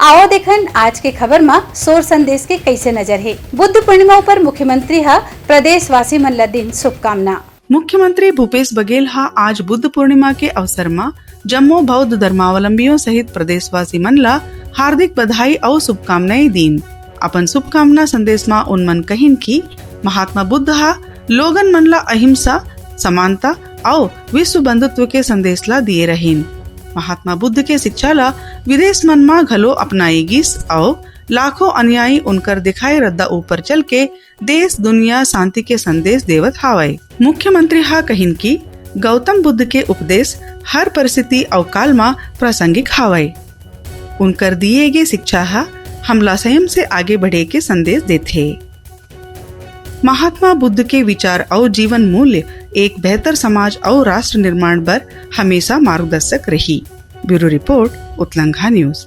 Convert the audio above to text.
आओ देखन आज के खबर में सोर संदेश के कैसे नजर है। बुद्ध पूर्णिमा पर मुख्यमंत्री हा प्रदेशवासी मन ला दिन शुभकामना। मुख्यमंत्री भूपेश बघेल हा आज बुद्ध पूर्णिमा के अवसर में जम्मू बौद्ध धर्मावलंबियों सहित प्रदेशवासी मन ला हार्दिक बधाई और शुभकामनाएं दीन। अपन शुभकामना संदेश में उनमन कहिन की महात्मा बुद्ध हा लोगन मन ला अहिंसा, समानता और विश्व बंधुत्व के संदेश ला दिए रहीन। महात्मा बुद्ध के शिक्षा ला विदेश मन में घलो अपनाएगिस और लाखों अनुयायी उनकर दिखाए रद्दा ऊपर चल के देश दुनिया शांति के संदेश देवत हावय। मुख्यमंत्री हा कहिन की गौतम बुद्ध के उपदेश हर परिस्थिति और काल में प्रासंगिक हावय। उनकर दिए गए शिक्षा हा हमला संयम से आगे बढ़े के संदेश देते। महात्मा बुद्ध के विचार और जीवन मूल्य एक बेहतर समाज और राष्ट्र निर्माण पर हमेशा मार्गदर्शक रही। ब्यूरो रिपोर्ट, उत्लंघा न्यूज।